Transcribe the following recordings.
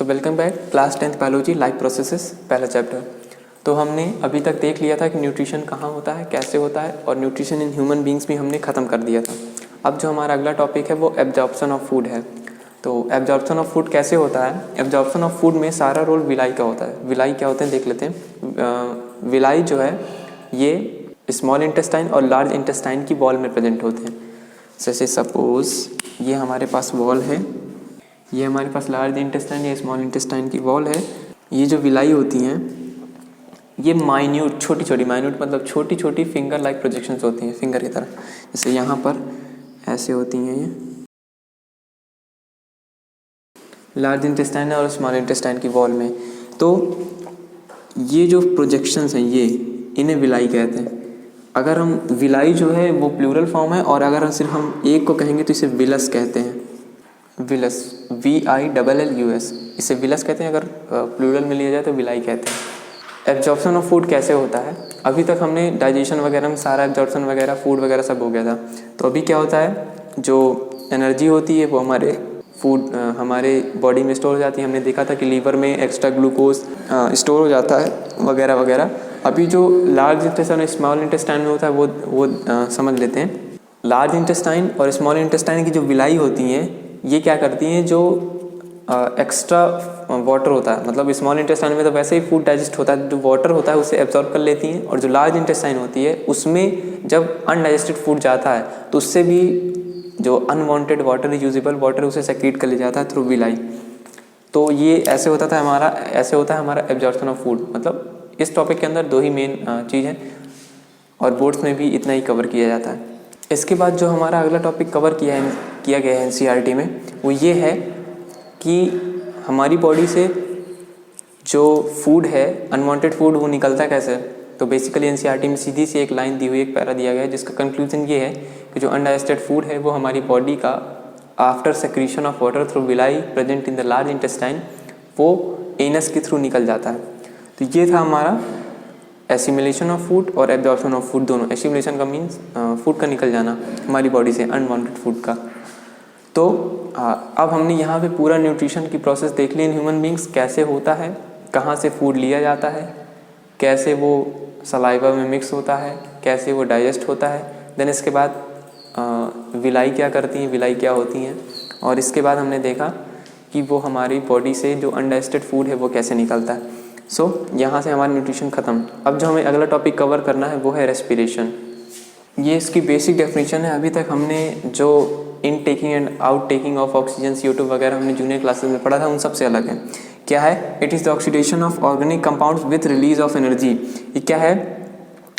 So welcome back class 10th biology life processes पहला chapter. तो हमने अभी तक देख लिया था कि न्यूट्रिशन कहाँ होता है, कैसे होता है, और न्यूट्रिशन इन ह्यूमन बींग्स भी हमने ख़त्म कर दिया था। अब जो हमारा अगला टॉपिक है वो एब्जॉर्प्शन ऑफ फूड है। तो एब्जॉर्प्शन ऑफ फूड कैसे होता है? एब्जॉर्प्शन ऑफ फूड में सारा रोल विलाई का होता है। विलाई क्या होते हैं देख लेते हैं। विलाई जो है ये स्मॉल इंटेस्टाइन और लार्ज इंटेस्टाइन की वॉल में प्रेजेंट होते हैं। जैसे सपोज ये हमारे पास वॉल है, ये हमारे पास लार्ज इंटेस्टाइन या स्मॉल इंटेस्टाइन की वॉल है। ये जो विलाई होती हैं ये माइन्यूट छोटी छोटी, माइन्यूट मतलब छोटी छोटी फिंगर लाइक प्रोजेक्शंस होती हैं, फिंगर की तरह। जैसे यहाँ पर ऐसे होती हैं ये लार्ज इंटेस्टाइन और स्मॉल इंटेस्टाइन की वॉल में। तो ये जो प्रोजेक्शंस हैं ये इन्हें विलाई कहते हैं। अगर हम विलाई जो है वो प्लूरल फॉर्म है, और अगर सिर्फ हम एक को कहेंगे तो इसे विलस कहते हैं। विलस VILLUS, इसे विलस कहते हैं। अगर प्लूरल में लिया जाए तो विलाई कहते हैं। एब्जॉर्प्शन ऑफ फूड कैसे होता है? अभी तक हमने डाइजेशन वगैरह में सारा एब्जॉर्प्शन वगैरह फूड वगैरह सब हो गया था। तो अभी क्या होता है, जो एनर्जी होती है वो हमारे बॉडी में स्टोर हो जाती है। हमने देखा था कि लीवर में एक्स्ट्रा ग्लूकोज स्टोर हो जाता है वगैरह वगैरह। अभी जो लार्ज इंटेस्टाइन और स्मॉल इंटेस्टाइन में होता है वो समझ लेते हैं। लार्ज इंटेस्टाइन और स्मॉल इंटेस्टाइन की जो विलाई होती हैं ये क्या करती हैं, जो एक्स्ट्रा वाटर होता है, मतलब स्मॉल इंटेस्टाइन में तो वैसे ही फूड डाइजेस्ट होता है, जो वाटर होता है उसे एब्जॉर्ब कर लेती हैं। और जो लार्ज इंटेस्टाइन होती है उसमें जब अनडाइजेस्टेड फूड जाता है तो उससे भी जो अनवांटेड वाटर, यूजेबल वाटर, उसे सेक्रीट कर लिया जाता है थ्रू विलाई। तो ये ऐसे होता है हमारा एब्जॉर्प्शन ऑफ फूड। मतलब इस टॉपिक के अंदर दो ही मेन चीज़ है और बोर्ड्स में भी इतना ही कवर किया जाता है। इसके बाद जो हमारा अगला टॉपिक कवर किया गया है NCERT में वो ये है कि हमारी बॉडी से जो फूड है, अनवांटेड फूड, वो निकलता कैसे। तो बेसिकली NCERT में सीधी सी एक लाइन दी हुई, एक पैरा दिया गया है जिसका कंक्लूजन ये है कि जो अनडाइजेस्टेड फूड है वो हमारी बॉडी का after secretion of water through villi present in the large intestine वो एनस के थ्रू निकल जाता है। तो ये था हमारा एसिमिलेशन ऑफ फूड और एब्जॉर्प्शन ऑफ फूड दोनों। एसिमिलेशन का मीन्स फूड का निकल जाना हमारी बॉडी से, अनवांटेड फूड का। तो अब हमने यहाँ पे पूरा न्यूट्रिशन की प्रोसेस देख ली इन ह्यूमन बींग्स, कैसे होता है, कहाँ से फूड लिया जाता है, कैसे वो सलाइवा में मिक्स होता है, कैसे वो डाइजेस्ट होता है। देन इसके बाद विलाई क्या करती हैं, विलाई क्या होती हैं, और इसके बाद हमने देखा कि वो हमारी बॉडी से जो अनडाइजेस्टेड फूड है वो कैसे निकलता है। सो यहाँ से हमारा न्यूट्रिशन ख़त्म। अब जो हमें अगला टॉपिक कवर करना है वो है रेस्पिरेशन। ये इसकी बेसिक डेफिनेशन है। अभी तक हमने जो in taking and out taking of oxygen, CO2 वगैरह हमने जूनियर क्लासेस में पढ़ा था, उन सबसे अलग है। क्या है? It is the oxidation of organic compounds with release of energy. ये क्या है?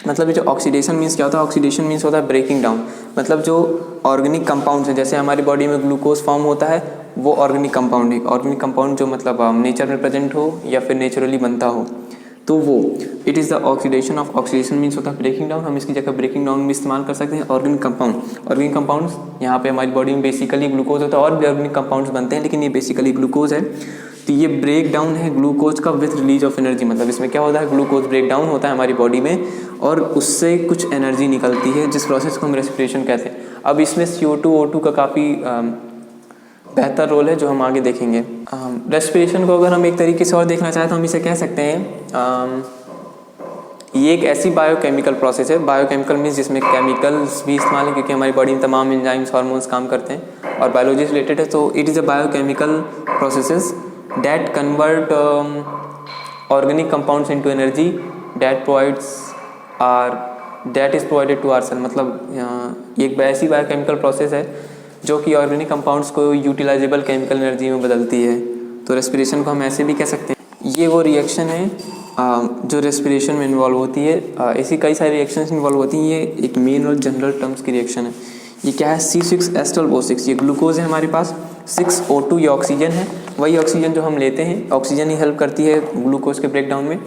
मतलब ये जो ऑक्सीडेशन मीन्स क्या होता है? ऑक्सीडेशन मीन्स होता है ब्रेकिंग डाउन। मतलब जो ऑर्गेनिक कंपाउंड्स हैं, जैसे हमारी बॉडी में ग्लूकोज फॉर्म होता है, वो ऑर्गेनिक कंपाउंड है। ऑर्गेनिक कंपाउंड जो मतलब नेचर में प्रेजेंट हो या फिर नेचुरली बनता हो, तो वो it is the oxidation of, oxidation means होता है ब्रेकिंग डाउन। हम इसकी जगह ब्रेकिंग डाउन में इस्तेमाल कर सकते हैं ऑर्गेनिक कंपाउंड। ऑर्गेनिक कंपाउंड्स यहाँ पे हमारी बॉडी में बेसिकली ग्लूकोज होता है, और भी ऑर्गेनिक कंपाउंड्स बनते हैं, लेकिन ये बेसिकली ग्लूकोज है। तो ये ब्रेक डाउन है ग्लूकोज का विथ रिलीज ऑफ एनर्जी। मतलब इसमें क्या होता है, ग्लूकोज ब्रेक डाउन होता है हमारी बॉडी में और उससे कुछ एनर्जी निकलती है, जिस प्रोसेस को हम रेस्पिरेशन कहते हैं। अब इसमें CO2 O2 का काफ़ी बेहतर रोल है जो हम आगे देखेंगे। रेस्पिरेशन को अगर हम एक तरीके से और देखना चाहें तो हम इसे कह सकते हैं ये एक ऐसी बायोकेमिकल प्रोसेस है। बायोकेमिकल मीन्स जिसमें केमिकल्स भी इस्तेमाल है, क्योंकि हमारी बॉडी में तमाम एंजाइम्स, हार्मोन्स काम करते हैं और बायोलॉजी से रिलेटेड है। तो it is a biochemical processes that convert organic compounds into energy that is provided to our cell. मतलब एक ऐसी बायोकेमिकल प्रोसेस है जो कि ऑर्गेनिक कंपाउंड्स को यूटिलाइजेबल केमिकल एनर्जी में बदलती है। तो रेस्पिरेशन को हम ऐसे भी कह सकते हैं। ये वो रिएक्शन है जो रेस्पिरेशन में इन्वॉल्व होती है। ऐसी कई सारी रिएक्शंस इन्वॉल्व होती हैं। ये एक मेन और जनरल टर्म्स की रिएक्शन है। ये क्या है? C6H12O6। ये ग्लूकोज है हमारे पास। 6O2 ये ऑक्सीजन है, वही ऑक्सीजन जो हम लेते हैं। ऑक्सीजन ही हेल्प करती है ग्लूकोज के ब्रेकडाउन में।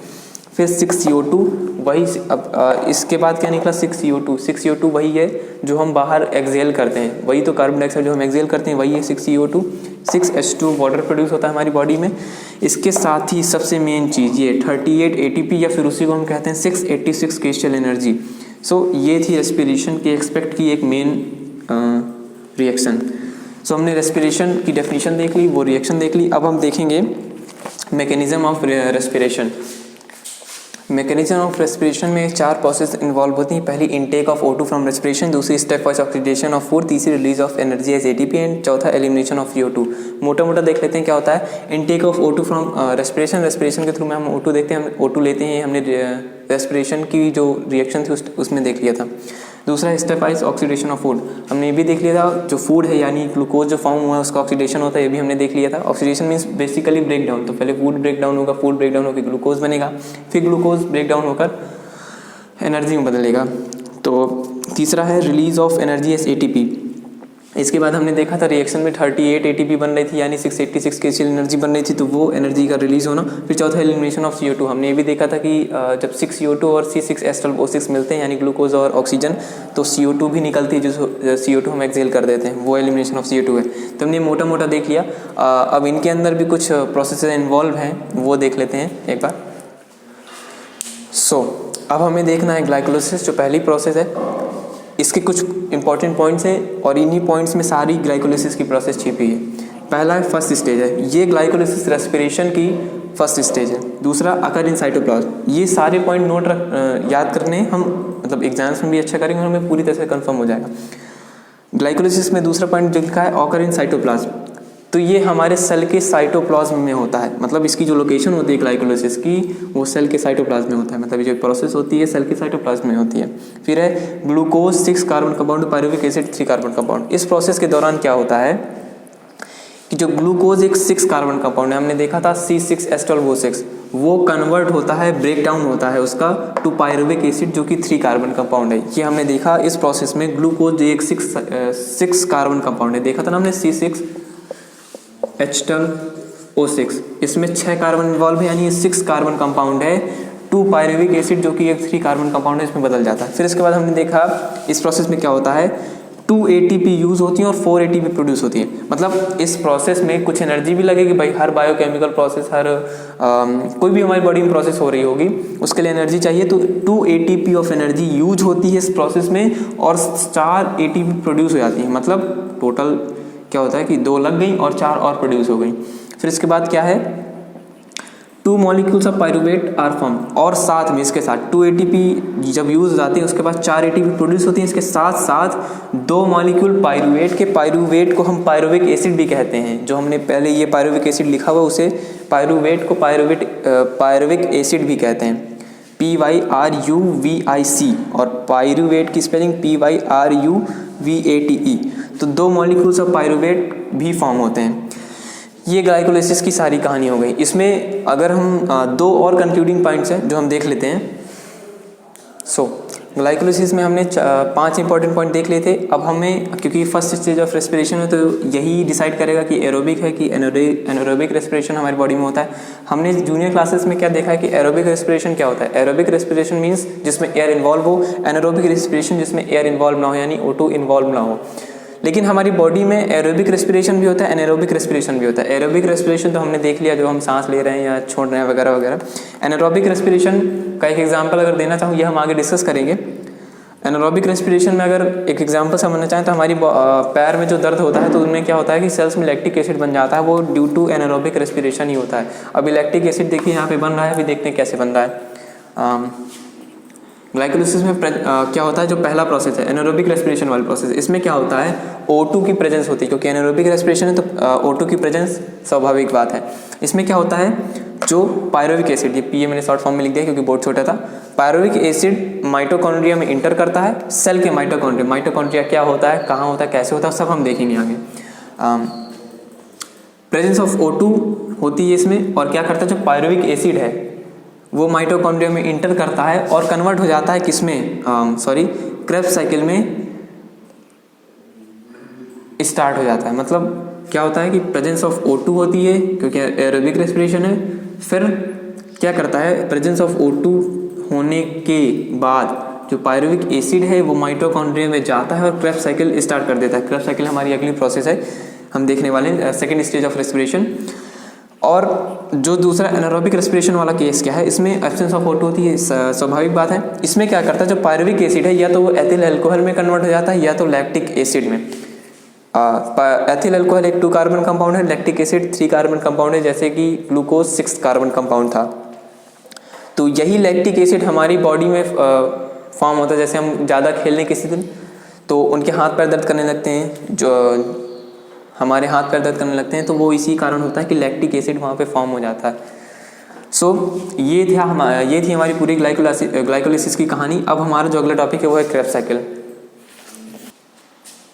फिर 6CO2 वही। अब इसके बाद क्या निकला? 6CO2 वही है जो हम बाहर एक्सहेल करते हैं, वही तो कार्बन डाइऑक्साइड जो हम एक्सहेल करते हैं वही है 6CO2। 6H2 वाटर प्रोड्यूस होता है हमारी बॉडी में। इसके साथ ही सबसे मेन चीज़ ये 38 ATP या फिर उसी को हम कहते हैं 686 क्रिस्टल एनर्जी। सो ये थी रेस्पिरेशन की एक्सपेक्ट की एक मेन रिएक्शन। सो हमने रेस्पिरेशन की डेफिनेशन देख ली, वो रिएक्शन देख ली। अब हम देखेंगे mechanism of respiration. Mechanism of respiration में 4 प्रोसेस इन्वॉल्व होती हैं। पहली intake of O2 from respiration, दूसरी stepwise oxidation of food, तीसरी release of energy as ATP and चौथा एलिमिनेशन ऑफ CO2। मोटा मोटा देख लेते हैं क्या होता है। Intake of O2 from respiration के थ्रू में हम O2 देखते हैं, हम O2 लेते हैं, हमने रेस्पिरेशन की जो रिएक्शन थी उसमें देख लिया था। दूसरा step wise oxidation of food, हमने ये भी देख लिया था, जो फूड है यानी ग्लूकोज जो फॉर्म हुआ है उसका ऑक्सीडेशन होता है, ये भी हमने देख लिया था। Oxidation means basically break down, तो पहले फूड ब्रेक डाउन होगा, फूड ब्रेक डाउन होकर ग्लूकोज बनेगा, फिर ग्लूकोज ब्रेक डाउन होकर एनर्जी में बदलेगा। तो तीसरा है release of energy as ATP। इसके बाद हमने देखा था रिएक्शन में 38 ATP बन रही थी यानी 686 kcal एनर्जी बन रही थी, तो वो एनर्जी का रिलीज होना। फिर चौथा एलिमिनेशन ऑफ CO2, हमने ये भी देखा था कि जब 6 CO2 और C6H12O6 मिलते हैं यानी ग्लूकोज और ऑक्सीजन, तो CO2 भी निकलती है, जो CO2 हम एक्सहेल कर देते हैं, वो एलिमिनेशन ऑफ CO2 है। तो हमने मोटा मोटा देख लिया। अब इनके अंदर भी कुछ प्रोसेस इन्वॉल्व हैं, वो देख लेते हैं एक बार। अब हमें देखना है ग्लाइकोलाइसिस, जो पहली प्रोसेस है। इसके कुछ इंपॉर्टेंट पॉइंट्स हैं और इन्हीं पॉइंट्स में सारी ग्लाइकोलाइसिस की प्रोसेस छिपी है। पहला फर्स्ट स्टेज है, ये ग्लाइकोलाइसिस रेस्पिरेशन की फर्स्ट स्टेज है। दूसरा अकर इन साइटोप्लाज्म, ये सारे पॉइंट याद करने हम मतलब एग्जाम्स में भी अच्छा करेंगे और हमें पूरी तरह से कंफर्म हो जाएगा। ग्लाइकोलाइसिस में दूसरा पॉइंट जो लिखा है ऑकर इन साइटोप्लाज्म, तो ये हमारे सेल के साइटोप्लाज्म में होता है। मतलब इसकी जो लोकेशन होती है ग्लाइकोलाइसिस की, वो सेल के साइटोप्लाज्म में होता है। मतलब ये जो प्रोसेस होती है सेल के साइटोप्लाज्म में होती है। फिर है glucose 6 carbon compound, pyruvic acid 3 carbon compound. इस प्रोसेस के दौरान क्या होता है कि जो ग्लूकोज एक 6 कार्बन कंपाउंड है, हमने देखा था C6H12O6, वो कन्वर्ट होता है, ब्रेक डाउन होता है उसका टू पायरुविक एसिड जो कि 3 कार्बन कंपाउंड है। ये हमने देखा इस प्रोसेस में। ग्लूकोज एक 6 कार्बन कंपाउंड है, देखा था ना हमने C6H12O6, इसमें 6 कार्बन इन्वॉल्व है यानी 6 कार्बन कंपाउंड है। 2 पायरुविक एसिड जो कि एक 3 कार्बन कंपाउंड है, इसमें बदल जाता है। फिर इसके बाद हमने देखा इस प्रोसेस में क्या होता है, 2 ATP यूज होती है और 4 ATP प्रोड्यूस होती है। मतलब इस प्रोसेस में कुछ एनर्जी भी लगेगी भाई, हर बायोकेमिकल प्रोसेस, हर कोई भी हमारी बॉडी में प्रोसेस हो रही होगी उसके लिए एनर्जी चाहिए, तो 2 ATP ऑफ एनर्जी यूज होती है इस प्रोसेस में और 4 ATP प्रोड्यूस हो जाती है। मतलब टोटल क्या होता है कि 2 लग गई और 4 और प्रोड्यूस हो गई। फिर इसके बाद क्या है, 2 molecules of pyruvate are form, और साथ में इसके साथ 2 ATP जब यूज हो जाती है उसके बाद 4 ATP प्रोड्यूस होती है। इसके साथ साथ 2 मॉलिक्यूल पायरुवेट के, पायरुवेट को हम पायरुविक एसिड भी कहते हैं। जो हमने पहले ये पायरुविक एसिड लिखा हुआ उसे पायरुवेट को पायरुविक एसिड भी कहते हैं, PYRUVIC, और पायरुवेट की स्पेलिंग PYRUVATE। तो 2 मॉलिक्यूल्स ऑफ पायरुवेट भी फॉर्म होते हैं। ये ग्लाइकोलाइसिस की सारी कहानी हो गई। इसमें अगर हम 2 और कंक्लूडिंग पॉइंट्स हैं जो हम देख लेते हैं। ग्लाइकोलाइसिस में हमने 5 इंपॉर्टेंट पॉइंट देख लिए थे। अब हमें, क्योंकि फर्स्ट स्टेज ऑफ रेस्पिरेशन है, तो यही डिसाइड करेगा कि एरोबिक है कि एनारोबिक रेस्पिरेशन हमारी बॉडी में होता है। हमने जूनियर क्लासेस में क्या देखा है कि एरोबिक रेस्पिरेशन क्या होता है। एरोबिक रेस्पिरेशन मीन्स जिसमें एयर इन्वॉल्व हो, एनारोबिक रेस्पिरेशन जिसमें एयर इन्वॉल्व ना हो यानी O2 इन्वॉल्व ना हो। लेकिन हमारी बॉडी में एरोबिक रेस्पिरेशन भी होता है, एनारोबिक रेस्पिरेशन भी होता है। एरोबिक रेस्पिरेशन तो हमने देख लिया, जो हम सांस ले रहे हैं या छोड़ रहे हैं वगैरह वगैरह। एनारोबिक रेस्पिरेशन का एक एग्जांपल अगर देना चाहूँ, ये हम आगे डिस्कस करेंगे। एनारोबिक रेस्पिरेशन में अगर एक एग्जांपल समझना चाहें तो हमारी पैर में जो दर्द होता है तो उनमें क्या होता है कि सेल्स में लैक्टिक एसिड बन जाता है, वो ड्यू टू एनारोबिक रेस्पिरेशन ही होता है। अभी लैक्टिक एसिड देखिए यहाँ पे बन रहा है, अभी देखते हैं कैसे बन रहा है। ग्लाइकोलाइसिस में क्या होता है, जो पहला प्रोसेस है एनारोबिक रेस्पिरेशन वाला प्रोसेस, इसमें क्या होता है O2 की प्रेजेंस होती है, क्योंकि एनारोबिक रेस्पिरेशन है तो O2 की प्रेजेंस स्वाभाविक बात है। इसमें क्या होता है, जो पायरुविक एसिड, ये PA मैंने शॉर्ट फॉर्म में लिख दिया क्योंकि बहुत छोटा था। पायरुविक एसिड माइटोकॉन्ड्रिया में इंटर करता है, सेल के माइटोकॉन्ड्रिया क्या होता है, कहाँ होता है, कैसे होता है, सब हम देखेंगे आगे। प्रेजेंस ऑफ O2 होती है इसमें, और क्या करता है, जो पायरुविक एसिड है वो माइटोकॉन्ड्रिया में इंटर करता है और कन्वर्ट हो जाता है किसमें, क्रेब्स साइकिल में स्टार्ट हो जाता है। मतलब क्या होता है कि प्रेजेंस ऑफ O2 होती है क्योंकि एरोबिक रेस्पिरेशन है। फिर क्या करता है, प्रेजेंस ऑफ O2 होने के बाद जो पायरुविक एसिड है वो माइटोकॉन्ड्रिया में जाता है और क्रेब्स साइकिल स्टार्ट कर देता है। क्रेब्स साइकिल हमारी अगली प्रोसेस है, हम देखने वाले हैं सेकेंड स्टेज ऑफ रेस्पिरेशन। और जो दूसरा एनारोबिक रेस्पिरेशन वाला केस क्या है, इसमें एब्सेंस ऑफ O2 होती है, स्वाभाविक बात है। इसमें क्या करता है, जो पायरुविक एसिड है या तो वो एथिल अल्कोहल में कन्वर्ट हो जाता है या तो लैक्टिक एसिड में। एथिल अल्कोहल एक 2 कार्बन कंपाउंड है, लैक्टिक एसिड 3 कार्बन कंपाउंड है, जैसे कि ग्लूकोज 6 कार्बन कंपाउंड था। तो यही लैक्टिक एसिड हमारी बॉडी में फॉर्म होता है। जैसे हम ज़्यादा खेलने किसी दिन तो उनके हाथ पैर दर्द करने लगते हैं, जो हमारे हाथ पैर दर्द करने लगते हैं, तो वो इसी कारण होता है कि लैक्टिक एसिड वहाँ पे फॉर्म हो जाता है। ये थी हमारी पूरी ग्लाइकोलाइसिस की कहानी। अब हमारा जो अगला टॉपिक है वो है क्रेब्स साइकिल।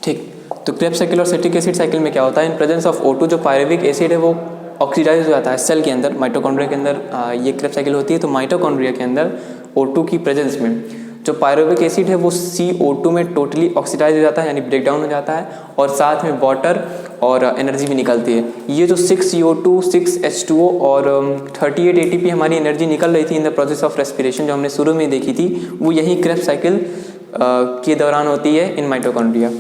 ठीक, तो क्रेब्स साइकिल और सिट्रिक एसिड साइकिल में क्या होता है, इन प्रेजेंस ऑफ O2 जो पायरुविक एसिड है वो ऑक्सीडाइज हो जाता है सेल के अंदर, माइटोकॉन्ड्रिया के अंदर ये क्रेब्स साइकिल होती है। तो माइटोकॉन्ड्रिया के अंदर O2 की प्रेजेंस में जो पायरुविक एसिड है वो CO2 में टोटली ऑक्सीडाइज हो जाता है, यानी ब्रेक डाउन हो जाता है, और साथ में वाटर और एनर्जी भी निकलती है। ये जो 6CO2, 6H2O और 38 ATP हमारी एनर्जी निकल रही थी in the process of respiration, जो हमने शुरू में देखी थी, वो यही क्रेब्स साइकिल के दौरान होती है इन माइटोकॉन्ड्रिया।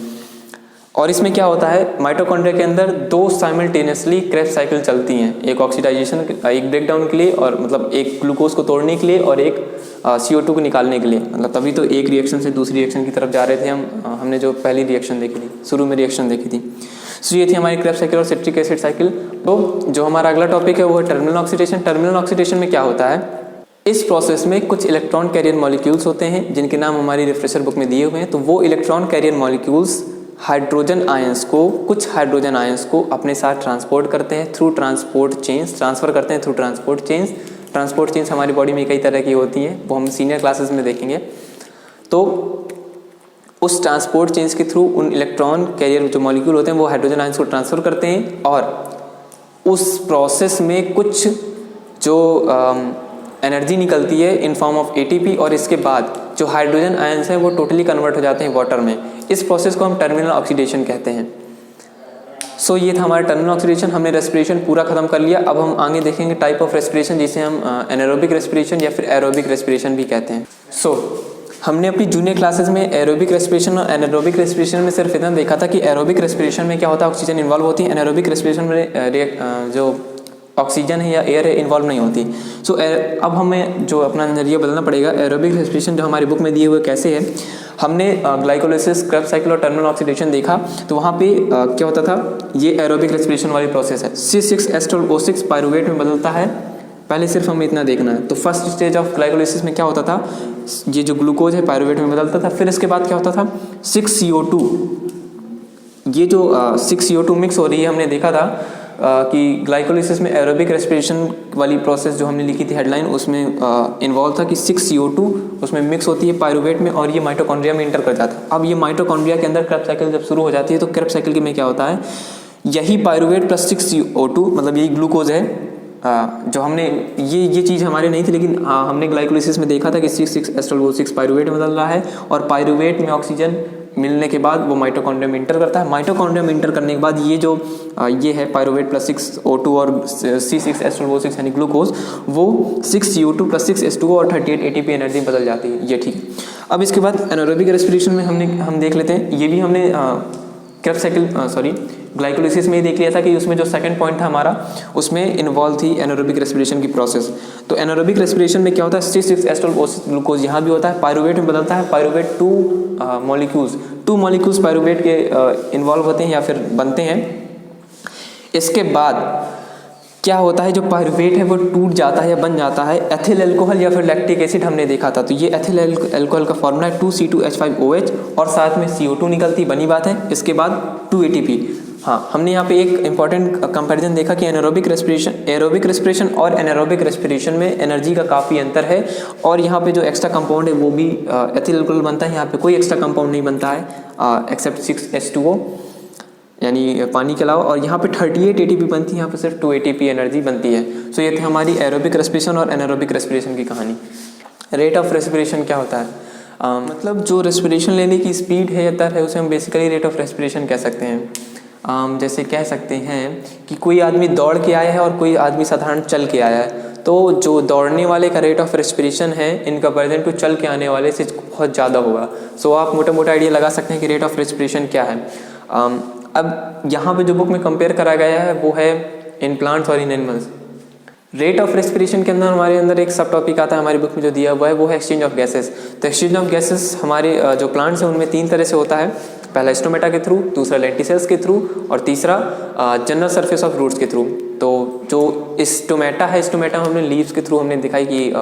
और इसमें क्या होता है, माइटोकॉन्ड्रिया के अंदर 2 साइमल्टेनियसली क्रेब्स साइकिल चलती हैं, एक ऑक्सीडाइजेशन, एक ब्रेकडाउन के लिए, और मतलब एक ग्लूकोज को तोड़ने के लिए और एक CO2 को निकालने के लिए। मतलब तभी तो एक रिएक्शन से दूसरी रिएक्शन की तरफ जा रहे थे हमने जो पहली रिएक्शन देखी थी, शुरू में रिएक्शन देखी थी। सो ये थी हमारी क्रेब्स साइकिल और सिट्रिक एसिड साइकिल। तो जो हमारा अगला टॉपिक है वो है टर्मिनल ऑक्सीडेशन। टर्मिनल ऑक्सीडेशन में क्या होता है, इस प्रोसेस में कुछ इलेक्ट्रॉन कैरियर मॉलिक्यूल्स होते हैं जिनके नाम हमारी रिफ्रेशर बुक में दिए हुए हैं। तो वो electron carrier molecules hydrogen ions को, कुछ हाइड्रोजन आयंस को अपने साथ ट्रांसपोर्ट करते हैं थ्रू ट्रांसपोर्ट चेन्स, ट्रांसफ़र करते हैं through transport chains. Transport chains हमारी बॉडी में कई तरह की होती हैं, वो हम सीनियर क्लासेस में देखेंगे। तो उस ट्रांसपोर्ट चेन्स के थ्रू उन इलेक्ट्रॉन कैरियर जो मॉलिक्यूल होते हैं वो हाइड्रोजन आयंस को ट्रांसफ़र करते हैं, और उस प्रोसेस में कुछ जो एनर्जी निकलती है इन फॉर्म ऑफ ATP, और इसके बाद जो हाइड्रोजन आयंस हैं वो टोटली कन्वर्ट हो जाते हैं वाटर में। इस प्रोसेस को हम टर्मिनल ऑक्सीडेशन कहते हैं। सो ये था हमारा टर्मिनल ऑक्सीडेशन। हमने रेस्पिरेशन पूरा खत्म कर लिया। अब हम आगे देखेंगे टाइप ऑफ रेस्पिरेशन, जिसे हम एनारोबिक रेस्पिरेशन या फिर एरोबिक रेस्पिरेशन भी कहते हैं। हमने अपनी जूनियर क्लासेस में एरोबिक रेस्पिरेशन और एनारोबिक रेस्पिरेशन में सिर्फ इतना देखा था कि एरोबिक रेस्पिरेशन में क्या होता है, ऑक्सीजन इन्वॉल्व होती है। एनारोबिक रेस्पिरेशन में जो ऑक्सीजन है या एयर है इन्वॉल्व नहीं होती। अब हमें जो अपना नजरिया बदलना पड़ेगा। एरोबिक रेस्पिरेशन जो हमारी बुक में दिए हुए कैसे है, हमने ग्लाइकोलाइसिस, क्रेब्स साइकिल और टर्मिनल ऑक्सीडेशन देखा, तो वहाँ पे क्या होता था, ये एरोबिक रेस्पिरेशन वाली प्रोसेस है। C6H12O6 पायरुवेट में बदलता है। पहले सिर्फ हमें इतना देखना है। तो फर्स्ट स्टेज ऑफ ग्लाइकोलाइसिस में क्या होता था, ये जो ग्लूकोज है पायरुवेट में बदलता था। फिर इसके बाद क्या होता था, 6CO2, ये जो 6CO2 मिक्स हो रही है, हमने देखा था कि ग्लाइकोलाइसिस में एरोबिक रेस्पिरेशन वाली प्रोसेस जो हमने लिखी थी हेडलाइन, उसमें इन्वॉल्व था कि 6CO2 उसमें मिक्स होती है पायरुवेट में, और ये माइटोकॉन्ड्रिया में इंटर कर जाता है। अब ये माइटोकॉन्ड्रिया के अंदर क्रेब्स साइकिल जब शुरू हो जाती है, तो क्रेब्स साइकिल में क्या होता है, यही पायरुवेट प्लस 6CO2, मतलब यही ग्लूकोज है, जो हमने ये चीज़ हमारे नहीं थी, लेकिन हमने ग्लाइकोलाइसिस में देखा था कि 6H12O6 पायरुवेट में बदल रहा है, और पायरुवेट में ऑक्सीजन मिलने के बाद वो माइटोकॉन्ड्रिया में इंटर करता है। माइटोकॉन्ड्रिया में इंटर करने के बाद ये जो ये है पायरुवेट प्लस 6O2 और C6H12O6 यानी ग्लूकोज, वो 6CO2 प्लस 6H2O और 38 ATP एनर्जी बदल जाती है। ये ठीक है। अब इसके बाद एनारोबिक रेस्पिरेशन में हम देख लेते हैं। ये भी हमने क्रेब्स साइकिल ग्लाइकोलाइसिस में ही देख लिया था कि उसमें जो सेकंड पॉइंट था हमारा, उसमें इन्वॉल्व थी एनारोबिक रेस्पिरेशन की प्रोसेस। तो एनारोबिक रेस्पिरेशन में क्या होता है, C6H12O6 ग्लूकोज यहाँ भी होता है, पायरुवेट में बदलता है। पायरुवेट टू मॉलिक्यूल्स पायरुवेट के इन्वॉल्व होते हैं या फिर बनते हैं। इसके बाद क्या होता है, जो पायरुवेट है वो टूट जाता है या बन जाता है एथिल अल्कोहल या फिर लैक्टिक एसिड, हमने देखा था। तो ये एथिल अल्कोहल का फॉर्मूला है 2C2H5OH, और साथ में CO2 निकलती, बनी बात है। इसके बाद 2 ATP। हाँ, हमने यहाँ पे एक इंपॉर्टेंट कंपैरिजन देखा कि एरोबिक रेस्पिरेशन और एनारोबिक रेस्पिरेशन में एनर्जी का काफ़ी अंतर है, और यहाँ पे जो एक्स्ट्रा कंपाउंड है वो भी एथिल अल्कोहल बनता है। यहाँ पे कोई एक्स्ट्रा कंपाउंड नहीं बनता है एक्सेप्ट 6H2O यानी पानी के अलावा, और यहाँ पे 38 ATP बनती है, यहाँ पे सिर्फ 2 ATP एनर्जी बनती है। सो ये थी हमारी एरोबिक रेस्पिरेशन और एनारोबिक रेस्पिरेशन की कहानी। रेट ऑफ रेस्पिरेशन क्या होता है, मतलब जो रेस्पिरेशन लेने की स्पीड है या दर है, उसे हम बेसिकली रेट ऑफ रेस्पिरेशन कह सकते हैं। जैसे कह सकते हैं कि कोई आदमी दौड़ के आया है और कोई आदमी साधारण चल के आया है, तो जो दौड़ने वाले का रेट ऑफ रेस्पिरेशन है इन कंपैरिजन टू चल के आने वाले से बहुत ज़्यादा होगा। सो आप मोटा मोटा आइडिया लगा सकते हैं कि रेट ऑफ रेस्पिरेशन क्या है। अब यहाँ पे जो बुक में कंपेयर करा गया है वो है इन प्लांट्स और इन एनिमल्स। रेट ऑफ रेस्पिरेशन के अंदर हमारे अंदर एक सब टॉपिक आता है हमारी बुक में जो दिया हुआ है, वो है एक्सचेंज ऑफ गैसेस। तो एक्सचेंज ऑफ गैसेस हमारे जो प्लांट्स हैं उनमें 3 तरह से होता है। पहला स्टोमेटा के थ्रू, दूसरा लेंटिसेल्स के थ्रू और तीसरा जनरल सरफेस ऑफ रूट्स के थ्रू। तो जो स्टोमेटा है, स्टोमेटा हमने लीव्स के थ्रू हमने दिखाई कि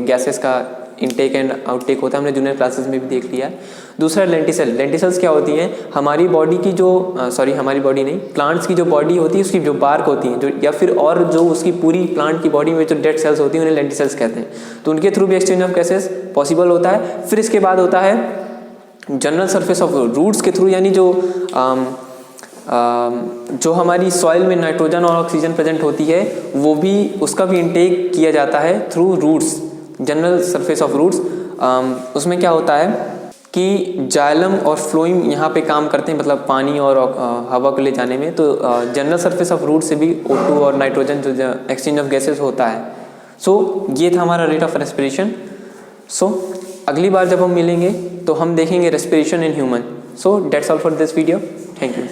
गैसेस का इनटेक एंड आउटटेक होता है, हमने जूनियर क्लासेस में भी देख लिया है। दूसरा लेंटिसेल, लेंटिसेल्स क्या होती हैं, हमारी बॉडी की जो हमारी बॉडी नहीं, प्लांट्स की जो बॉडी होती है उसकी जो बार्क होती है जो, या फिर और जो उसकी पूरी प्लांट की बॉडी में जो डेड सेल्स होती हैं उन्हें लेंटिसेल्स कहते हैं। तो उनके थ्रू भी एक्सचेंज ऑफ गैसेस पॉसिबल होता है। फिर इसके बाद होता है जनरल सरफेस ऑफ रूट्स के थ्रू, यानी जो हमारी सॉइल में नाइट्रोजन और ऑक्सीजन प्रेजेंट होती है वो भी, उसका भी इनटेक किया जाता है through roots, general surface of roots. उसमें क्या होता है कि जाइलम और फ्लोएम यहाँ पे काम करते हैं, मतलब पानी और हवा को ले जाने में। तो जनरल सरफेस ऑफ रूट से भी O2 और नाइट्रोजन जो एक्सचेंज ऑफ गैसेस होता है। सो ये था हमारा रेट ऑफ रेस्पिरेशन। सो अगली बार जब हम मिलेंगे तो हम देखेंगे respiration in human. So that's all for this video. Thank you.